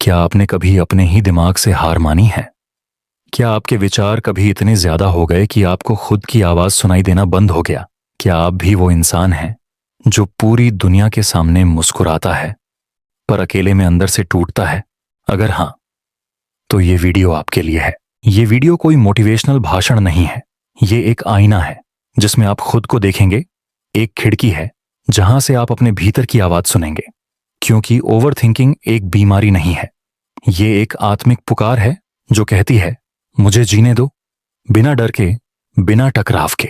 क्या आपने कभी अपने ही दिमाग से हार मानी है? क्या आपके विचार कभी इतने ज्यादा हो गए कि आपको खुद की आवाज सुनाई देना बंद हो गया? क्या आप भी वो इंसान हैं जो पूरी दुनिया के सामने मुस्कुराता है पर अकेले में अंदर से टूटता है? अगर हाँ, तो ये वीडियो आपके लिए है। ये वीडियो कोई मोटिवेशनल भाषण नहीं है। ये एक आईना है जिसमें आप खुद को देखेंगे। एक खिड़की है जहां से आप अपने भीतर की आवाज सुनेंगे। क्योंकि ओवर थिंकिंग एक बीमारी नहीं है, ये एक आत्मिक पुकार है जो कहती है, मुझे जीने दो, बिना डर के, बिना टकराव के।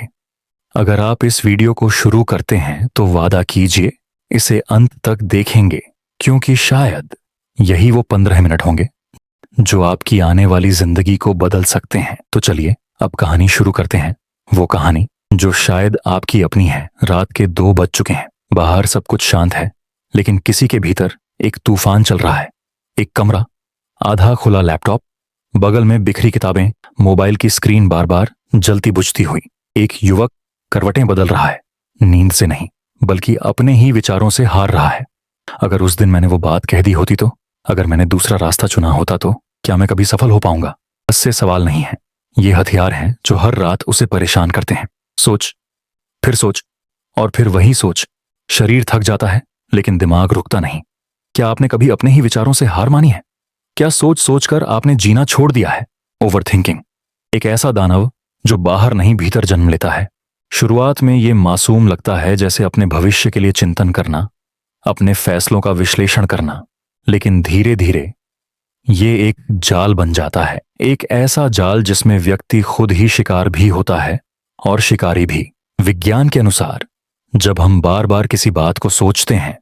अगर आप इस वीडियो को शुरू करते हैं तो वादा कीजिए इसे अंत तक देखेंगे, क्योंकि शायद यही वो 15 मिनट होंगे जो आपकी आने वाली जिंदगी को बदल सकते हैं। तो चलिए अब कहानी शुरू करते हैं। वो कहानी जो शायद आपकी अपनी है। रात के 2 बज चुके हैं। बाहर सब कुछ शांत है, लेकिन किसी के भीतर एक तूफान चल रहा है। एक कमरा, आधा खुला लैपटॉप, बगल में बिखरी किताबें, मोबाइल की स्क्रीन बार बार जलती बुझती हुई। एक युवक करवटें बदल रहा है, नींद से नहीं बल्कि अपने ही विचारों से हार रहा है। अगर उस दिन मैंने वो बात कह दी होती तो, अगर मैंने दूसरा रास्ता चुना होता तो क्या मैं कभी सफल हो पाऊंगा? इससे सवाल नहीं है, ये हथियार हैं जो हर रात उसे परेशान करते हैं। सोच, फिर सोच और फिर वही सोच। शरीर थक जाता है लेकिन दिमाग रुकता नहीं। क्या आपने कभी अपने ही विचारों से हार मानी है? क्या सोच सोच कर आपने जीना छोड़ दिया है? ओवर थिंकिंग एक ऐसा दानव जो बाहर नहीं भीतर जन्म लेता है। शुरुआत में ये मासूम लगता है, जैसे अपने भविष्य के लिए चिंतन करना, अपने फैसलों का विश्लेषण करना। लेकिन धीरे धीरे ये एक जाल बन जाता है। एक ऐसा जाल जिसमें व्यक्ति खुद ही शिकार भी होता है और शिकारी भी। विज्ञान के अनुसार जब हम बार बार किसी बात को सोचते हैं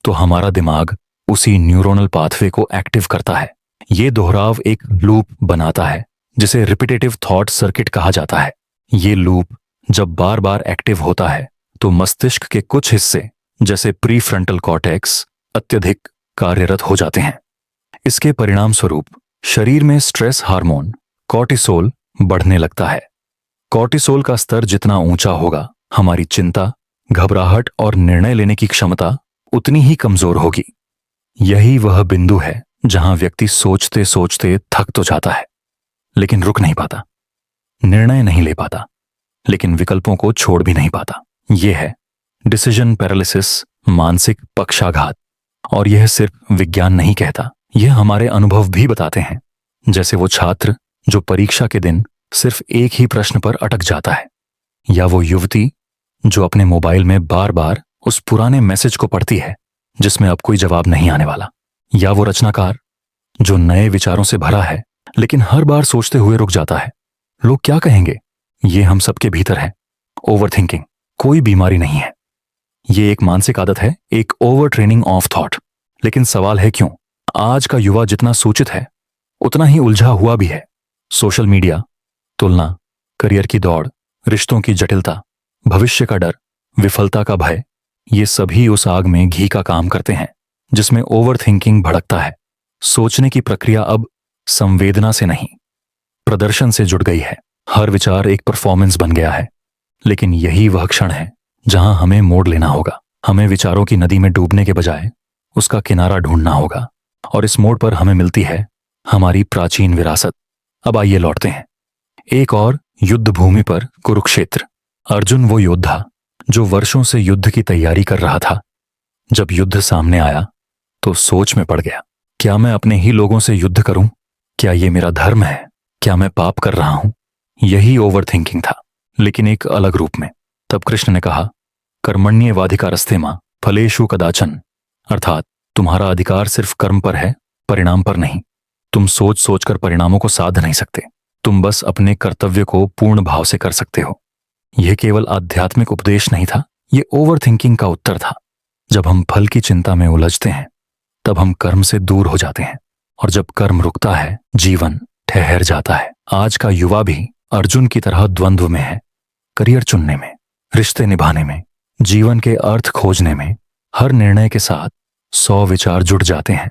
तो हमारा दिमाग उसी न्यूरोनल पाथवे को एक्टिव करता है। ये दोहराव एक लूप बनाता है जिसे रिपीटेटिव थॉट सर्किट कहा जाता है। ये लूप जब बार बार एक्टिव होता है तो मस्तिष्क के कुछ हिस्से जैसे प्रीफ्रंटल कॉर्टेक्स अत्यधिक कार्यरत हो जाते हैं। इसके परिणाम स्वरूप शरीर में स्ट्रेस हार्मोन कॉर्टिसोल बढ़ने लगता है। कॉर्टिसोल का स्तर जितना ऊंचा होगा, हमारी चिंता, घबराहट और निर्णय लेने की क्षमता उतनी ही कमजोर होगी। यही वह बिंदु है जहां व्यक्ति सोचते सोचते थक तो जाता है लेकिन रुक नहीं पाता, निर्णय नहीं ले पाता, लेकिन विकल्पों को छोड़ भी नहीं पाता। यह है डिसीजन पैरालिसिस, मानसिक पक्षाघात। और यह सिर्फ विज्ञान नहीं कहता, यह हमारे अनुभव भी बताते हैं। जैसे वो छात्र जो परीक्षा के दिन सिर्फ एक ही प्रश्न पर अटक जाता है, या वो युवती जो अपने मोबाइल में बार बार उस पुराने मैसेज को पढ़ती है जिसमें अब कोई जवाब नहीं आने वाला, या वो रचनाकार जो नए विचारों से भरा है लेकिन हर बार सोचते हुए रुक जाता है, लोग क्या कहेंगे? ये हम सबके भीतर है। ओवर थिंकिंग कोई बीमारी नहीं है, ये एक मानसिक आदत है, एक ओवर ट्रेनिंग ऑफ थॉट। लेकिन सवाल है क्यों? आज का युवा जितना सूचित है उतना ही उलझा हुआ भी है। सोशल मीडिया, तुलना, करियर की दौड़, रिश्तों की जटिलता, भविष्य का डर, विफलता का भय, ये सभी उस आग में घी का काम करते हैं जिसमें ओवर थिंकिंग भड़कता है। सोचने की प्रक्रिया अब संवेदना से नहीं, प्रदर्शन से जुड़ गई है। हर विचार एक परफॉर्मेंस बन गया है। लेकिन यही वह क्षण है जहां हमें मोड़ लेना होगा। हमें विचारों की नदी में डूबने के बजाय उसका किनारा ढूंढना होगा, और इस मोड़ पर हमें मिलती है हमारी प्राचीन विरासत। अब आइए लौटते हैं एक और युद्ध भूमि पर, कुरुक्षेत्र। अर्जुन वो योद्धा जो वर्षों से युद्ध की तैयारी कर रहा था, जब युद्ध सामने आया तो सोच में पड़ गया। क्या मैं अपने ही लोगों से युद्ध करूं? क्या ये मेरा धर्म है? क्या मैं पाप कर रहा हूं? यही ओवर थिंकिंग था, लेकिन एक अलग रूप में। तब कृष्ण ने कहा, कर्मण्येवाधिकारस्ते मां फलेषु कदाचन। अर्थात तुम्हारा अधिकार सिर्फ कर्म पर है, परिणाम पर नहीं। तुम सोच सोचकर परिणामों को साध नहीं सकते, तुम बस अपने कर्तव्य को पूर्ण भाव से कर सकते हो। यह केवल आध्यात्मिक उपदेश नहीं था, यह ओवर थिंकिंग का उत्तर था। जब हम फल की चिंता में उलझते हैं तब हम कर्म से दूर हो जाते हैं, और जब कर्म रुकता है जीवन ठहर जाता है। आज का युवा भी अर्जुन की तरह द्वंद्व में है, करियर चुनने में, रिश्ते निभाने में, जीवन के अर्थ खोजने में। हर निर्णय के साथ 100 विचार जुड़ जाते हैं,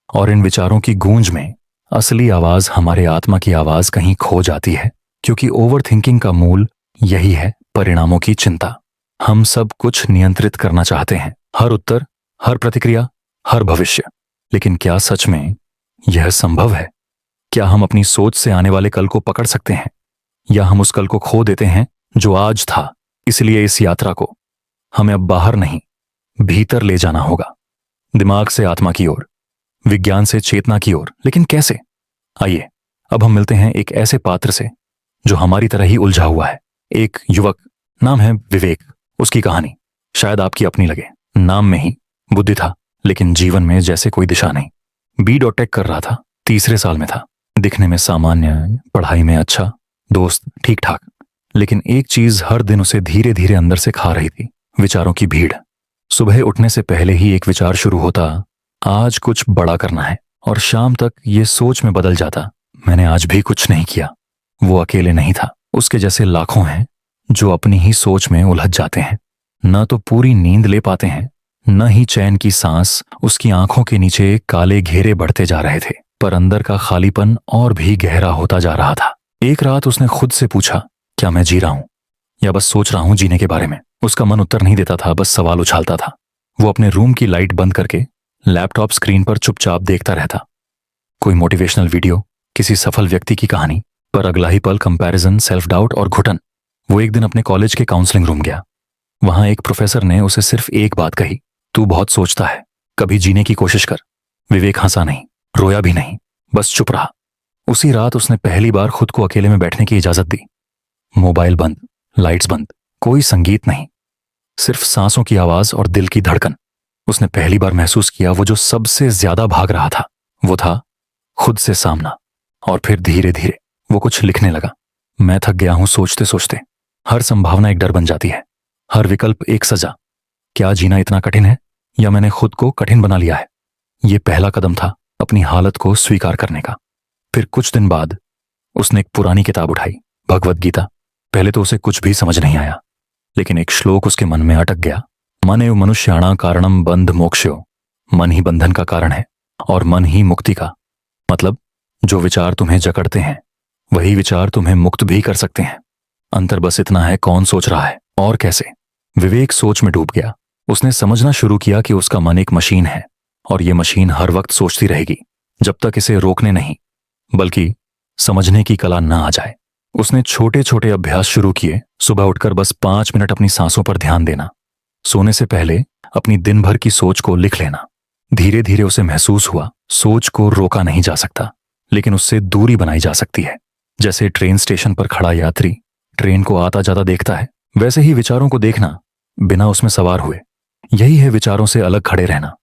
और इन विचारों की गूंज में असली आवाज, हमारे आत्मा की आवाज कहीं खो जाती है। क्योंकि ओवर थिंकिंग का मूल यही है, परिणामों की चिंता। हम सब कुछ नियंत्रित करना चाहते हैं, हर उत्तर, हर प्रतिक्रिया, हर भविष्य। लेकिन क्या सच में यह संभव है? क्या हम अपनी सोच से आने वाले कल को पकड़ सकते हैं, या हम उस कल को खो देते हैं जो आज था? इसलिए इस यात्रा को हमें अब बाहर नहीं, भीतर ले जाना होगा। दिमाग से आत्मा की ओर, विज्ञान से चेतना की ओर। लेकिन कैसे? आइए अब हम मिलते हैं एक ऐसे पात्र से जो हमारी तरह ही उलझा हुआ है। एक युवक, नाम है विवेक। उसकी कहानी शायद आपकी अपनी लगे। नाम में ही बुद्धि था, लेकिन जीवन में जैसे कोई दिशा नहीं। B.Tech कर रहा था, तीसरे साल में था। दिखने में सामान्य, पढ़ाई में अच्छा, दोस्त ठीक ठाक। लेकिन एक चीज हर दिन उसे धीरे धीरे अंदर से खा रही थी, विचारों की भीड़। सुबह उठने से पहले ही एक विचार शुरू होता, आज कुछ बड़ा करना है, और शाम तक ये सोच में बदल जाता, मैंने आज भी कुछ नहीं किया। वो अकेले नहीं था, उसके जैसे लाखों हैं जो अपनी ही सोच में उलझ जाते हैं। न तो पूरी नींद ले पाते हैं, न ही चैन की सांस। उसकी आंखों के नीचे काले घेरे बढ़ते जा रहे थे, पर अंदर का खालीपन और भी गहरा होता जा रहा था। एक रात उसने खुद से पूछा, क्या मैं जी रहा हूं, या बस सोच रहा हूं जीने के बारे में? उसका मन उत्तर नहीं देता था, बस सवाल उछालता था। वो अपने रूम की लाइट बंद करके लैपटॉप स्क्रीन पर चुपचाप देखता रहता। कोई मोटिवेशनल वीडियो, किसी सफल व्यक्ति की कहानी, पर अगला ही पल कंपैरिजन, सेल्फ डाउट और घुटन। वो एक दिन अपने कॉलेज के काउंसलिंग रूम गया। वहां एक प्रोफेसर ने उसे सिर्फ एक बात कही, तू बहुत सोचता है, कभी जीने की कोशिश कर। विवेक हंसा नहीं, रोया भी नहीं, बस चुप रहा। उसी रात उसने पहली बार खुद को अकेले में बैठने की इजाजत दी। मोबाइल बंद, लाइट्स बंद, कोई संगीत नहीं, सिर्फ सांसों की आवाज और दिल की धड़कन। उसने पहली बार महसूस किया वो जो सबसे ज्यादा भाग रहा था, वो था खुद से सामना। और फिर धीरे धीरे वो कुछ लिखने लगा। मैं थक गया हूं सोचते सोचते। हर संभावना एक डर बन जाती है, हर विकल्प एक सजा। क्या जीना इतना कठिन है, या मैंने खुद को कठिन बना लिया है? ये पहला कदम था अपनी हालत को स्वीकार करने का। फिर कुछ दिन बाद उसने एक पुरानी किताब उठाई, भगवत गीता। पहले तो उसे कुछ भी समझ नहीं आया, लेकिन एक श्लोक उसके मन में अटक गया। मन एव मनुष्याणां कारणम बंध मोक्षो। मन ही बंधन का कारण है और मन ही मुक्ति का। मतलब जो विचार तुम्हें जकड़ते हैं वही विचार तुम्हें मुक्त भी कर सकते हैं। अंतर बस इतना है, कौन सोच रहा है और कैसे। विवेक सोच में डूब गया। उसने समझना शुरू किया कि उसका मन एक मशीन है, और ये मशीन हर वक्त सोचती रहेगी जब तक इसे रोकने नहीं, बल्कि समझने की कला ना आ जाए। उसने छोटे छोटे अभ्यास शुरू किए। सुबह उठकर बस 5 मिनट अपनी सांसों पर ध्यान देना, सोने से पहले अपनी दिन भर की सोच को लिख लेना। धीरे धीरे उसे महसूस हुआ, सोच को रोका नहीं जा सकता, लेकिन उससे दूरी बनाई जा सकती है। जैसे ट्रेन स्टेशन पर खड़ा यात्री ट्रेन को आता जाता देखता है, वैसे ही विचारों को देखना बिना उसमें सवार हुए। यही है विचारों से अलग खड़े रहना,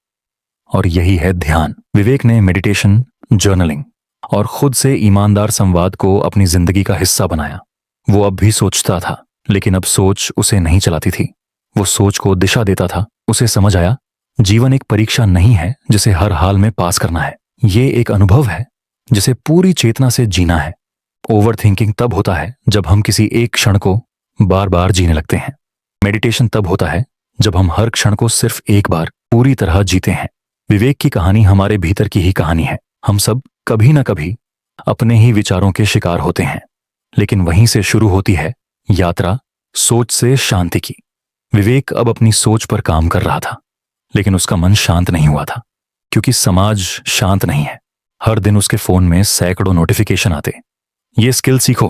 और यही है ध्यान। विवेक ने मेडिटेशन, जर्नलिंग और खुद से ईमानदार संवाद को अपनी जिंदगी का हिस्सा बनाया। वो अब भी सोचता था, लेकिन अब सोच उसे नहीं चलाती थी, वो सोच को दिशा देता था। उसे समझ आया, जीवन एक परीक्षा नहीं है जिसे हर हाल में पास करना है। ये एक अनुभव है जिसे पूरी चेतना से जीना है। ओवर थिंकिंग तब होता है जब हम किसी एक क्षण को बार बार जीने लगते हैं। मेडिटेशन तब होता है जब हम हर क्षण को सिर्फ एक बार पूरी तरह जीते हैं। विवेक की कहानी हमारे भीतर की ही कहानी है। हम सब कभी ना कभी अपने ही विचारों के शिकार होते हैं, लेकिन वहीं से शुरू होती है यात्रा सोच से शांति की। विवेक अब अपनी सोच पर काम कर रहा था, लेकिन उसका मन शांत नहीं हुआ था, क्योंकि समाज शांत नहीं है। हर दिन उसके फोन में सैकड़ों नोटिफिकेशन आते, ये स्किल सीखो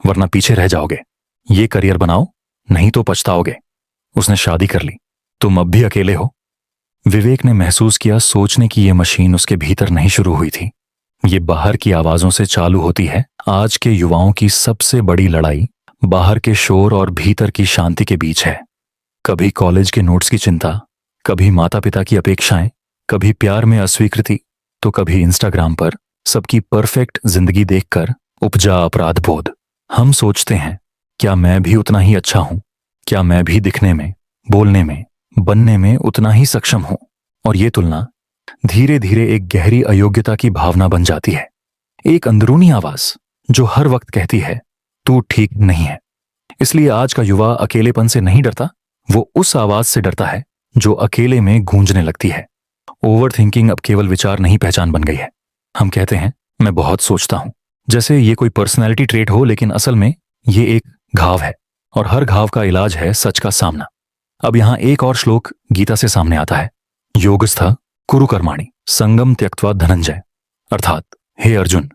वरना पीछे रह जाओगे, ये करियर बनाओ नहीं तो पछताओगे, उसने शादी कर ली, तुम अब भी अकेले हो। विवेक ने महसूस किया सोचने की ये मशीन उसके भीतर नहीं शुरू हुई थी, ये बाहर की आवाजों से चालू होती है। आज के युवाओं की सबसे बड़ी लड़ाई बाहर के शोर और भीतर की शांति के बीच है। कभी कॉलेज के नोट्स की चिंता, कभी माता पिता की अपेक्षाएं, कभी प्यार में अस्वीकृति, तो कभी इंस्टाग्राम पर सबकी परफेक्ट जिंदगी देखकर उपजा अपराध बोध। हम सोचते हैं, क्या मैं भी उतना ही अच्छा हूं? क्या मैं भी दिखने में, बोलने में, बनने में उतना ही सक्षम हूं? और ये तुलना धीरे धीरे एक गहरी अयोग्यता की भावना बन जाती है। एक अंदरूनी आवाज जो हर वक्त कहती है, तू ठीक नहीं है। इसलिए आज का युवा अकेलेपन से नहीं डरता, वो उस आवाज से डरता है जो अकेले में गूंजने लगती है। ओवर थिंकिंग अब केवल विचार नहीं, पहचान बन गई है। हम कहते हैं, मैं बहुत सोचता हूं, जैसे ये कोई पर्सनैलिटी ट्रेट हो, लेकिन असल में ये एक घाव है, और हर घाव का इलाज है सच का सामना। अब यहां एक और श्लोक गीता से सामने आता है, योगस्थ कुरु कर्माणि संगम त्यक्त्वा धनंजय। अर्थात हे अर्जुन,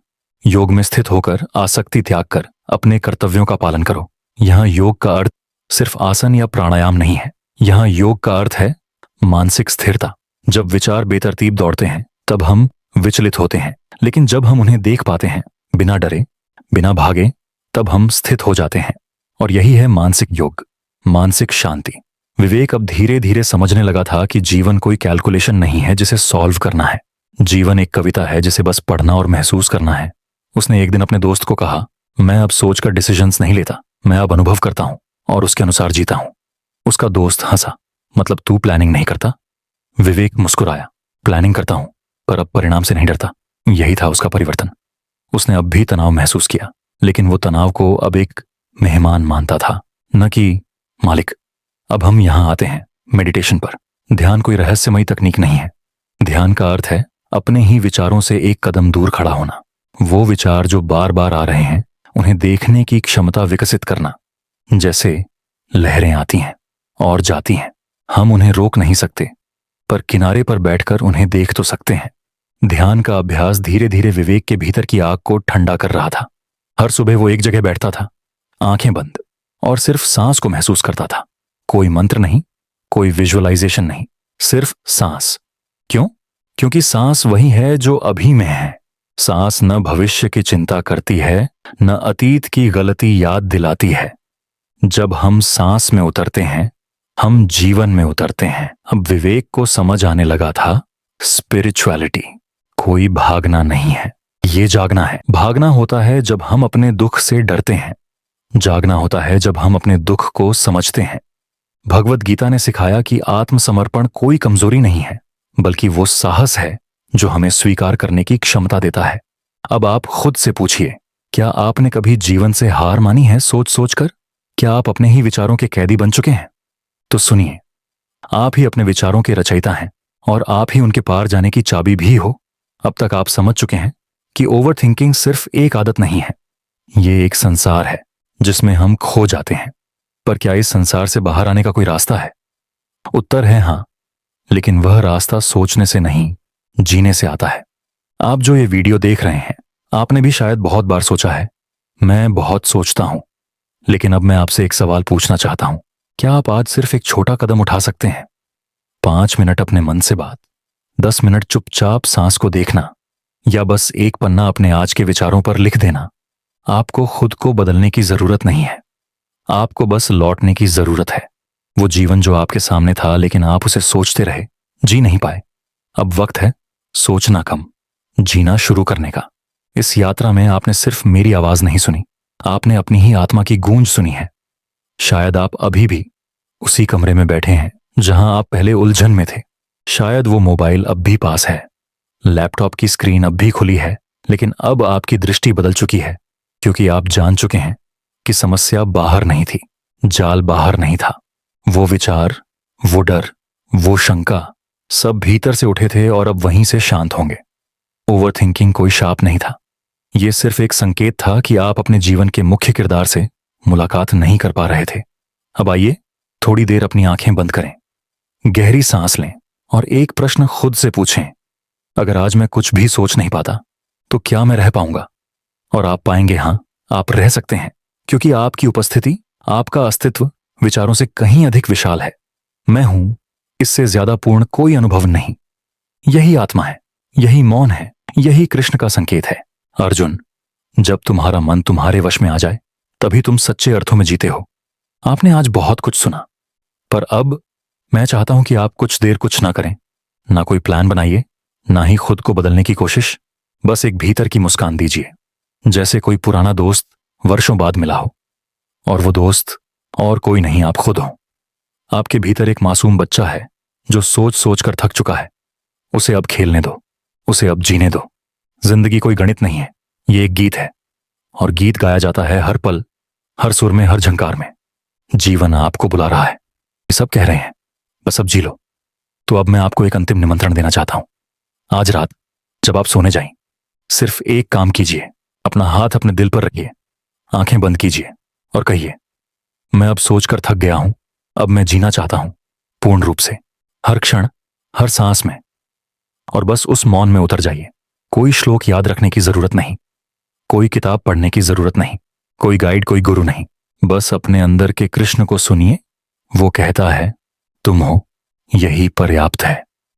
योग में स्थित होकर आसक्ति त्याग कर अपने कर्तव्यों का पालन करो। यहाँ योग का अर्थ सिर्फ आसन या प्राणायाम नहीं है। यहाँ योग का अर्थ है मानसिक स्थिरता। जब विचार बेतरतीब दौड़ते हैं तब हम विचलित होते हैं, लेकिन जब हम उन्हें देख पाते हैं बिना डरे, बिना भागे, तब हम स्थित हो जाते हैं। और यही है मानसिक योग, मानसिक शांति। विवेक अब धीरे धीरे समझने लगा था कि जीवन कोई कैलकुलेशन नहीं है जिसे सॉल्व करना है। जीवन एक कविता है जिसे बस पढ़ना और महसूस करना है। उसने एक दिन अपने दोस्त को कहा, मैं अब सोचकर डिसीजंस नहीं लेता, मैं अब अनुभव करता हूं और उसके अनुसार जीता हूं। उसका दोस्त हंसा, मतलब तू प्लानिंग नहीं करता? विवेक मुस्कुराया, प्लानिंग करता हूं पर अब परिणाम से नहीं डरता। यही था उसका परिवर्तन। उसने अब भी तनाव महसूस किया, लेकिन वो तनाव को अब एक मेहमान मानता था, न कि मालिक। अब हम यहां आते हैं मेडिटेशन पर। ध्यान कोई रहस्यमयी तकनीक नहीं है। ध्यान का अर्थ है अपने ही विचारों से एक कदम दूर खड़ा होना। वो विचार जो बार बार आ रहे हैं उन्हें देखने की क्षमता विकसित करना। जैसे लहरें आती हैं और जाती हैं, हम उन्हें रोक नहीं सकते, पर किनारे पर बैठकर उन्हें देख तो सकते हैं। ध्यान का अभ्यास धीरे धीरे विवेक के भीतर की आग को ठंडा कर रहा था। हर सुबह वो एक जगह बैठता था, आंखें बंद, और सिर्फ सांस को महसूस करता था। कोई मंत्र नहीं, कोई विजुअलाइजेशन नहीं, सिर्फ सांस। क्यों? क्योंकि सांस वही है जो अभी में है। सांस न भविष्य की चिंता करती है, न अतीत की गलती याद दिलाती है। जब हम सांस में उतरते हैं, हम जीवन में उतरते हैं। अब विवेक को समझ आने लगा था, स्पिरिचुअलिटी कोई भागना नहीं है, ये जागना है। भागना होता है जब हम अपने दुख से डरते हैं, जागना होता है जब हम अपने दुख को समझते हैं। भगवत गीता ने सिखाया कि आत्मसमर्पण कोई कमजोरी नहीं है, बल्कि वो साहस है जो हमें स्वीकार करने की क्षमता देता है। अब आप खुद से पूछिए, क्या आपने कभी जीवन से हार मानी है सोच सोचकर? क्या आप अपने ही विचारों के कैदी बन चुके हैं? तो सुनिए, आप ही अपने विचारों के रचयिता हैं और आप ही उनके पार जाने की चाबी भी हो। अब तक आप समझ चुके हैं कि ओवर थिंकिंग सिर्फ एक आदत नहीं है, ये एक संसार है जिसमें हम खो जाते हैं। पर क्या इस संसार से बाहर आने का कोई रास्ता है? उत्तर है हां, लेकिन वह रास्ता सोचने से नहीं, जीने से आता है। आप जो ये वीडियो देख रहे हैं, आपने भी शायद बहुत बार सोचा है, मैं बहुत सोचता हूं। लेकिन अब मैं आपसे एक सवाल पूछना चाहता हूं, क्या आप आज सिर्फ एक छोटा कदम उठा सकते हैं? 5 मिनट अपने मन से बात, 10 मिनट चुपचाप सांस को देखना, या बस एक पन्ना अपने आज के विचारों पर लिख देना। आपको खुद को बदलने की जरूरत नहीं है, आपको बस लौटने की जरूरत है। वो जीवन जो आपके सामने था लेकिन आप उसे सोचते रहे, जी नहीं पाए। अब वक्त है सोचना कम, जीना शुरू करने का। इस यात्रा में आपने सिर्फ मेरी आवाज नहीं सुनी, आपने अपनी ही आत्मा की गूंज सुनी है। शायद आप अभी भी उसी कमरे में बैठे हैं जहां आप पहले उलझन में थे। शायद वो मोबाइल अब भी पास है, लैपटॉप की स्क्रीन अब भी खुली है, लेकिन अब आपकी दृष्टि बदल चुकी है, क्योंकि आप जान चुके हैं कि समस्या बाहर नहीं थी, जाल बाहर नहीं था। वो विचार, वो डर, वो शंका सब भीतर से उठे थे और अब वहीं से शांत होंगे। ओवर थिंकिंग कोई शाप नहीं था, यह सिर्फ एक संकेत था कि आप अपने जीवन के मुख्य किरदार से मुलाकात नहीं कर पा रहे थे। अब आइए थोड़ी देर अपनी आंखें बंद करें, गहरी सांस लें और एक प्रश्न खुद से पूछें, अगर आज मैं कुछ भी सोच नहीं पाता तो क्या मैं रह पाऊंगा? और आप पाएंगे हां, आप रह सकते हैं, क्योंकि आपकी उपस्थिति, आपका अस्तित्व विचारों से कहीं अधिक विशाल है। मैं हूं, इससे ज्यादा पूर्ण कोई अनुभव नहीं। यही आत्मा है, यही मौन है, यही कृष्ण का संकेत है। अर्जुन, जब तुम्हारा मन तुम्हारे वश में आ जाए तभी तुम सच्चे अर्थों में जीते हो। आपने आज बहुत कुछ सुना, पर अब मैं चाहता हूं कि आप कुछ देर कुछ ना करें, ना कोई प्लान बनाइए, ना ही खुद को बदलने की कोशिश। बस एक भीतर की मुस्कान दीजिए, जैसे कोई पुराना दोस्त वर्षों बाद मिला हो। और वो दोस्त और कोई नहीं, आप खुद हो। आपके भीतर एक मासूम बच्चा है जो सोच सोच कर थक चुका है। उसे अब खेलने दो, उसे अब जीने दो। जिंदगी कोई गणित नहीं है, ये एक गीत है, और गीत गाया जाता है हर पल, हर सुर में, हर झंकार में। जीवन आपको बुला रहा है, ये सब कह रहे हैं बस अब जी लो। तो अब मैं आपको एक अंतिम निमंत्रण देना चाहता हूं। आज रात जब आप सोने जाएं, सिर्फ एक काम कीजिए, अपना हाथ अपने दिल पर रखिए, आंखें बंद कीजिए और कहिए, मैं अब सोचकर थक गया हूं, अब मैं जीना चाहता हूं पूर्ण रूप से, हर क्षण, हर सांस में। और बस उस मौन में उतर जाइए। कोई श्लोक याद रखने की जरूरत नहीं, कोई किताब पढ़ने की जरूरत नहीं, कोई गाइड, कोई गुरु नहीं। बस अपने अंदर के कृष्ण को सुनिए। वो कहता है, तुम हो, यही पर्याप्त है।